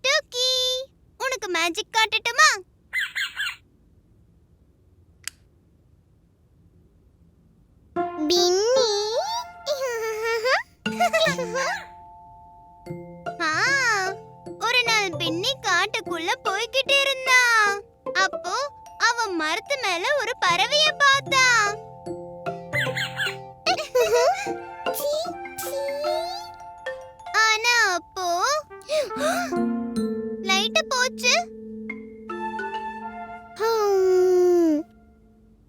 டூக்கி, உனக்கு மேஜிக் காட்டட்டுமா? பின்னி. ஒரு நாள் பின்னி காட்டுக்குள்ள போய்கிட்டு இருந்தா. அப்போ அவன் மரத்து மேல ஒரு பறவைய பார்த்தா. ஆனா அப்போ லைட் போச்சு.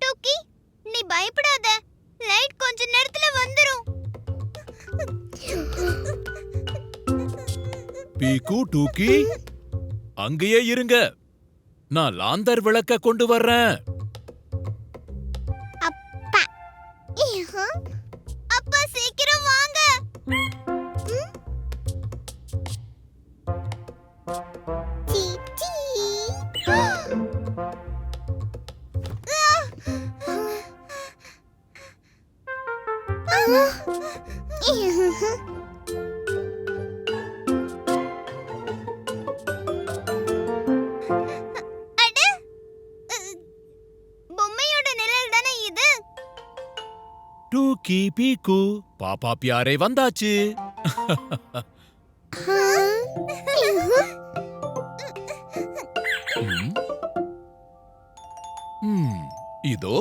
டூக்கி, நீ பயப்படாத, லைட் கொஞ்ச நேரத்துல வந்துரும். பீக்கு, டூக்கி, அங்கேயே இருங்க. நான் லாந்தர் விளக்க கொண்டு வர்றேன். அப்பா, அப்பா சீக்கிரம் வாங்க. சீச்சி. அட, பொம்மையோட நிழல் தானே இது? டூக்கி, பீக்கு, பாப்பா பியாரே வந்தாச்சு. ம். ம், இதோ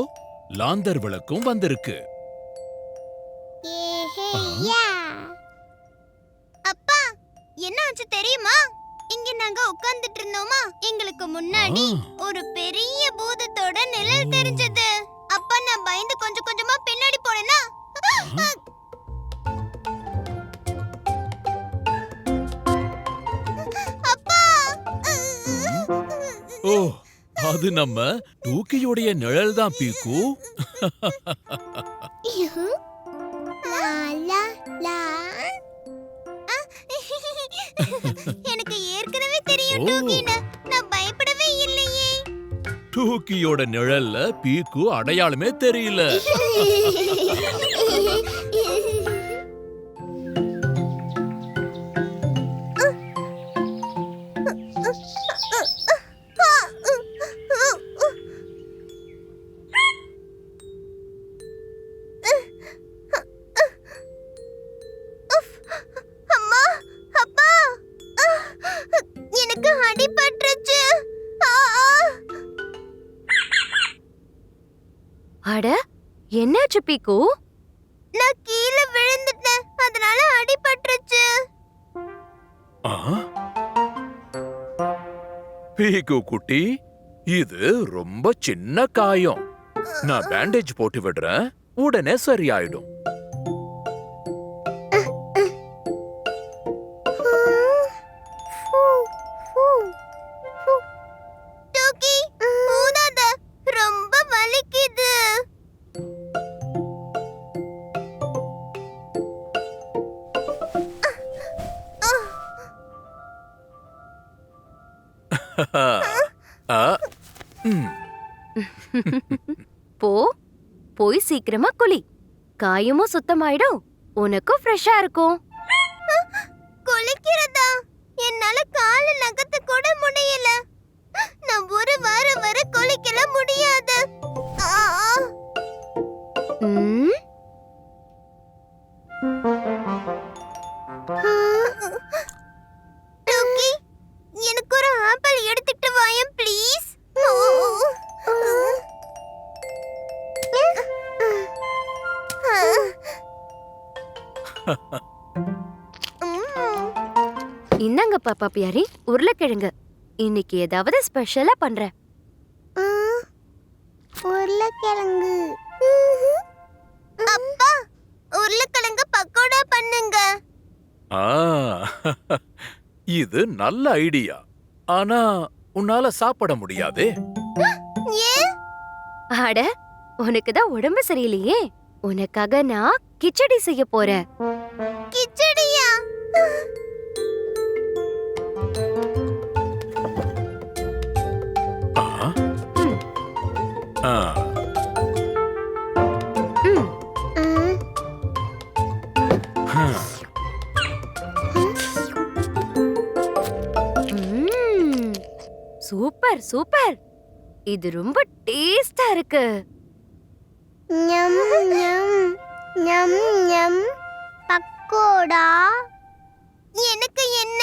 லாந்தர் விளக்கும் வந்திருக்கு. அப்பா, என்ன ஆச்சு தெரியுமா? இங்க நாங்க உட்கார்ந்துட்டு இருந்தோமா, எங்களுக்கு முன்னாடி ஒரு பெரிய பூதத்தோட நிழல் தெரிஞ்சது. அப்பா, நான் பயந்து கொஞ்சம் கொஞ்சமா பின்னாடி போனேனா. அப்பா. ஓ, அது நம்ம டூக்கியோடைய நிழல் தான் பீக்கு. எனக்கு ஏற்கனவே தெரியும் டூக்கின்னு. நான் பயப்படவே இல்லையே. டூக்கியோட நிழல்ல பீக்கு அடையாளமே தெரியல. அம்மா, அப்பா, எனக்கு அடிபட்டுருச்சு. அட, என்னாச்சு பீக்கு? நான் கீழே விழுந்துட்டேன், அதனால அடிபட்டுருச்சு. பீக்கு குட்டி, இது ரொம்ப சின்ன காயம். நான் பேண்டேஜ் போட்டு விடுறேன், உடனே சரியாயிடும். டூக்கி, ஊதாத, ரொம்ப வலிக்குது. ஆ, ம். போய் சீக்கிரமா குளி. காயமும் சுத்தமாயிடும், உனக்கும் ஃப்ரெஷ்ஷா இருக்கும். குளிக்கிறதா? என்னால கால நகத்த கூட முடியல. நான் ஒரு வாரம் வரை குளிக்கல முடியாது. ம், டூக்கி, எனக்கு ஒரு ஆப்பிள் எடுத்துட்டு வாயேன் ப்ளீஸ். இந்தாங்க பாப்பா பியாரி, உருளைக்கிழங்கு. இன்னைக்கு ஏதாவது ஸ்பெஷலா பண்றேன். உருளைக்கிழங்கு. அப்பா, உருளைக்கிழங்கு பக்கோடா பண்ணுங்க. ஆ, இது நல்ல ஐடியா. ஆனா உன்னால சாப்பிட முடியாதே. ஏன்? அட, உனக்கு தான் உடம்பு சரியில்லையே. உனக்காக நான் கிச்சடி செய்ய போறேன். கிச்சடியா? ஆ, ஆ, ம், ஹம். Super super. இது ரொம்ப டேஸ்டா இருக்கு. ஞம் ஞம் ஞம் ஞம். பக்கோடா. எனக்கு என்ன?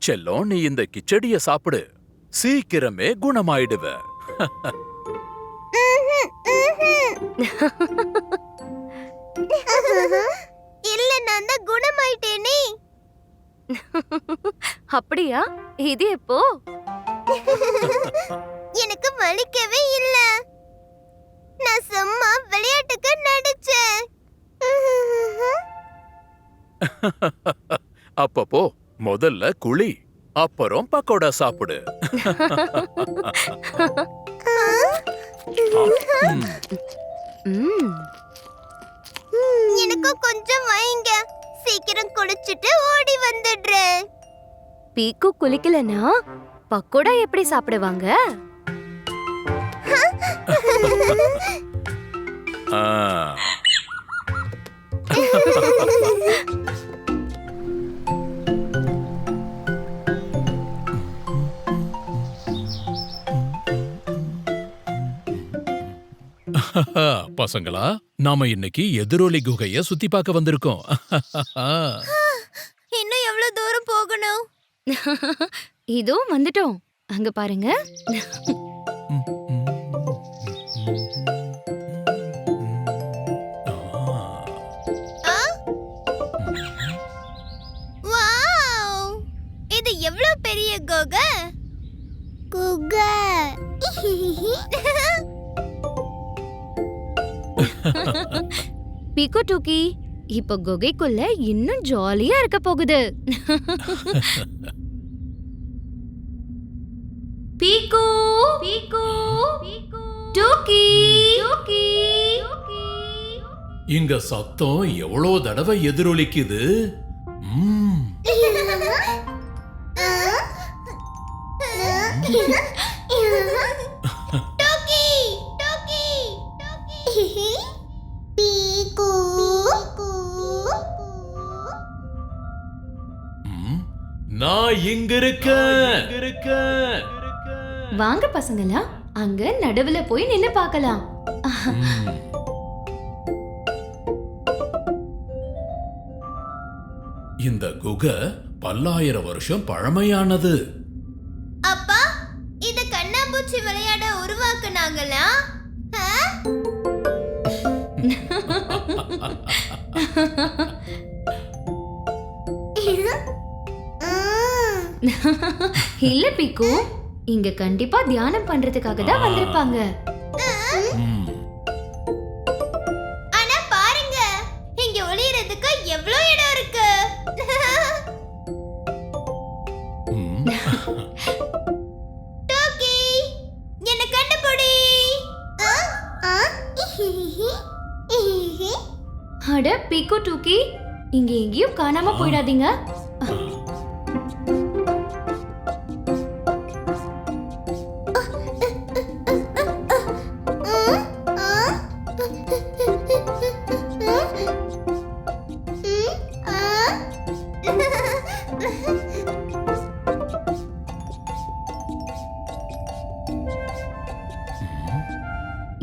செல்லம், நீ இந்த கிச்சடிய சாப்பிடு, சீக்கிரமே குணமாயிடுவ. இல்ல, நான் தான் குணமாயிட்டேனே. அப்படியா? இது எப்போ? எனக்கு வலிக்கவே இல்ல. நான் சும்மா விளையாட்டுக்கு நடிச்சேன். அப்பப்போ முதல்ல குழி, அப்புறம் பக்கோடா சாப்பிடு. ம். எனக்கு கொஞ்சம் வைங்க. சீக்கிரம் குளிச்சிட்டு ஓடி வந்துடுறேன். பீக்கு குளிக்கலனா பக்கோடா எப்படி சாப்பிடுவாங்க? ஆ. பசங்களா, நாம இன்னைக்கு எதிரொலி குகைய சுத்தி பார்க்க வந்திருக்கோம். இன்னும் எவ்வளவு தூரம் போகணும்? இதோ வந்துட்டோம். அங்க பாருங்க. வாவ்! இது எவ்வளவு பெரிய குகை. குகை. பீக்கு டூக்கி, இப்ப குகைக்குள்ள இன்னும் ஜாலியா இருக்க போகுது. பீக்கு பீக்கு டூக்கி டூக்கி. இங்க சத்தம் எவ்வளவு தடவை எதிரொலிக்குது. ம். டோக்கி டோக்கி டோக்கி. பீக்கு. ம். நான் இங்க இருக்கேன். வாங்க பசங்களா, அங்க நடுவுல போய் நின்னு பார்க்கலாம். இந்த குகை பல்லாயிரம் வருஷம் பழமையானது. அப்பா, இது கண்ணாம்பூச்சி விளையாட உருவாக்குனாங்களா? இல்ல பீக்கு, இங்க கண்டிப்பா தியானம் பண்றதுக்காக தான் வந்திருப்பாங்க. ம். ஆனா பாருங்க, இங்க ஒளியறதுக்கு எவ்வளவு இடம் இருக்கு. ம். டோக்கி, என்ன கண்டுபிடி. அட பீக்கு டூக்கி, இங்க எங்கேயும் காணாம போயிடாதீங்க.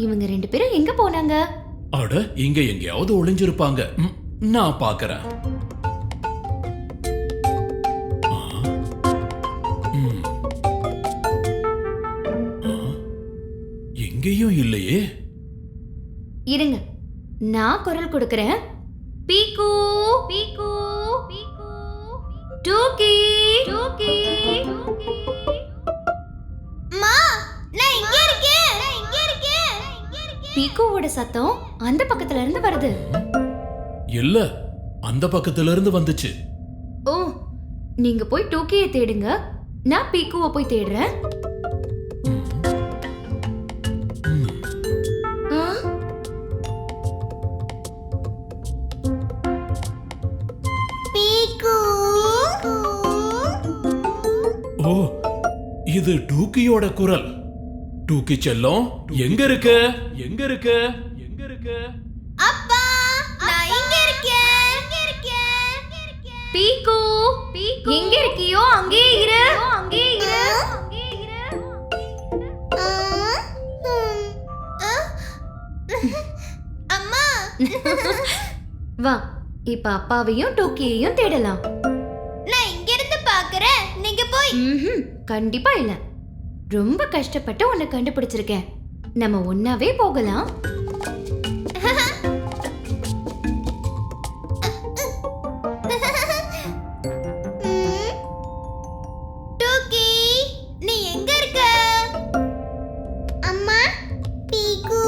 இவங்க ரெண்டு பேரும் எங்க போனாங்க? அட, இங்க எங்கேயாவது ஒளிஞ்சிருப்பாங்க. ம், நான் பார்க்கறேன். ஆ. ம். ஆ. எங்கேயும் இல்லையே. இருங்க, நான் குரல் கொடுக்கறேன். பீக்கு பீக்கு பீக்கு டூக்கி டூக்கி. மா, நான் இங்க இருக்கேன். பீக்குவோட சத்தம் அந்த பக்கத்துல இருந்து வருது. இல்ல, அந்த பக்கத்துல இருந்து வந்துச்சு. ஓ, நீங்க போய் டூக்கியை தேடுங்க, நான் பீக்குவை போய் தேடுறேன். ம். ம். ஆ? பீக்கு. ஓ, இது டூக்கியோட குரல். டூக்கி செல்லம், எங்க இருக்க? எங்க இருக்க? எங்க இருக்க? அப்பா, நான் இங்க இருக்கேன். பீக்கு எங்க இருக்கியோ அங்கேயே இரு. வா இப்ப அப்பாவையும் டோக்கியையும் தேடலாம். நான் இங்க இருந்து பாக்குறேன், நீங்க போய். கண்டிப்பா இல்ல. ரொம்ப கஷ்டப்பட்டு உன்னை கண்டுபிடிச்சிருக்கேன். நம்ம ஒன்னாவே போகலாம். டோக்கி, நீ எங்க இருக்க? அம்மா, பீகு.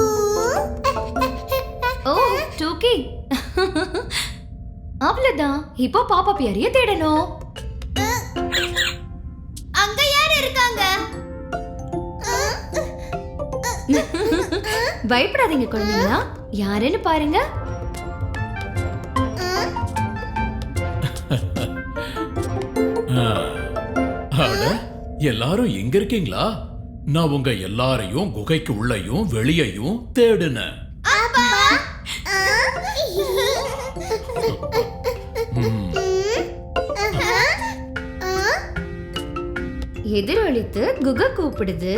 ஓ டோக்கி, அவ்வளவுதான். இப்போ பாப்பா பியாரிய தேடணும். அங்க யார் இருக்காங்க? பயப்படாதீங்க குழந்தைங்களா, யாருன்னு பாருங்க. அட, எல்லாரும் எங்க இருக்கீங்களா? நான் உங்க எல்லாரையும் குகைக்கு உள்ளேயும் வெளியையும் தேடுனேன். எதிரொலித்து குகை கூப்பிடுது.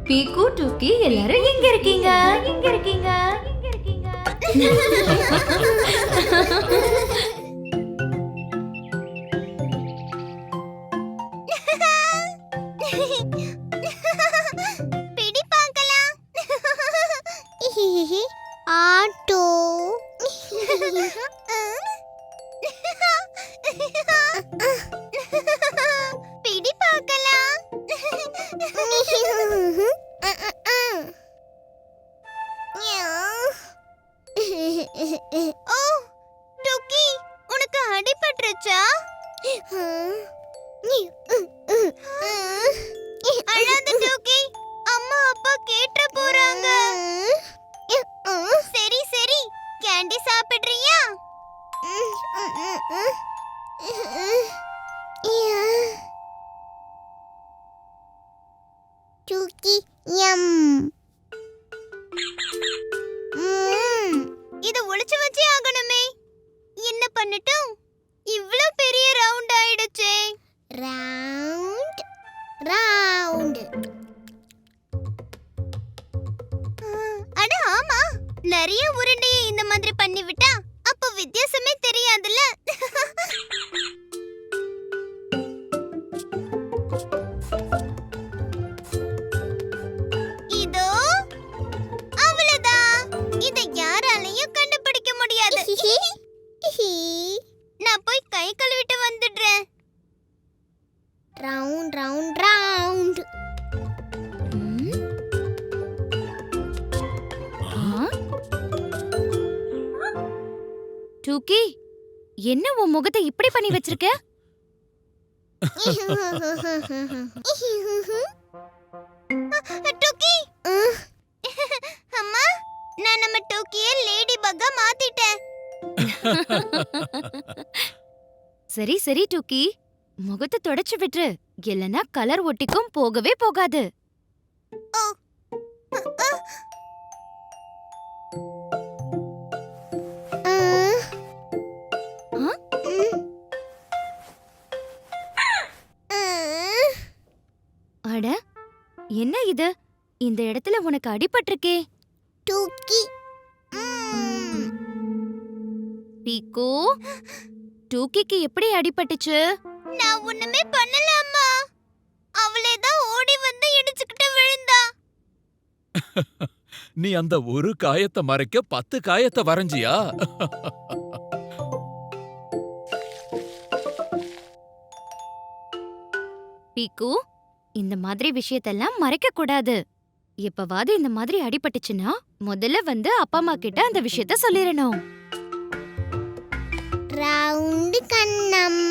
பீக்கு டூக்கி எல்லாரும் எங்க இருக்கீங்க? எங்க இருக்கீங்க? எங்க இருக்கீங்க? பிடி பார்க்கலாம். ஆட்டோ. பிடி பார்க்கலாம். ஓ டோக்கி, உனக்கு அடிபட்டுருச்சா? அழாத டோக்கி, அம்மா அப்பா கேட்ட போறாங்க. சரி சரி, கேண்டி சாப்பிடுறியா? டோக்கி யம். இத ஒளிச்சு வச்சே ஆகணுமே. என்ன பண்ணட்டும்? இவ்ளோ பெரிய ரவுண்ட் ஆயிடுச்சே. Round round. அட ஆமா, நிறைய உருண்டையை இந்த மாதிரி பண்ணி விட்டா அப்ப வித்தியாசமே தெரியாதுல்ல. இதோ அவ்வளவுதான். இதை யாராலையும் கண்டுபிடிக்க முடியாது. நான் போய் கை கழுவிட்டு வந்துடுறேன். Round round round. டூக்கி, என்ன உன் முகத்தை இப்படி பண்ணி வச்சிருக்க? டோக்கி, அம்மா, நான் நம்ம டோக்கியை லேடி பக்கா மாத்திட்டேன். சரி சரி டூக்கி, முகத்தை தொடச்சு விட்டுரு. இல்லனா கலர் ஒட்டிக்கும், போகவே போகாது. அட, என்ன இது? இந்த இடத்துல உனக்கு அடிபட்டிருக்கே. டோக்கி. பீக்கு, டூக்கிக்கு எப்படி அடிபட்டுச்சு? நான் ஒண்ணுமே பண்ணல அம்மா. அவளே தான் ஓடி வந்து இடிச்சுக்கிட்டு விழுந்தா. நீ அந்த ஒரு காயத்தை மறைக்க 10 காயத்தை வரைஞ்சியா? பீக்கு, இந்த மாதிரி விஷயத்தெல்லாம் மறைக்க கூடாது. எப்பவாவது இந்த மாதிரி அடிபட்டுச்சுன்னா முதல்ல வந்து அப்பா அம்மா கிட்ட அந்த விஷயத்த சொல்லிரணும். ரவுண்ட் கண்ணம்.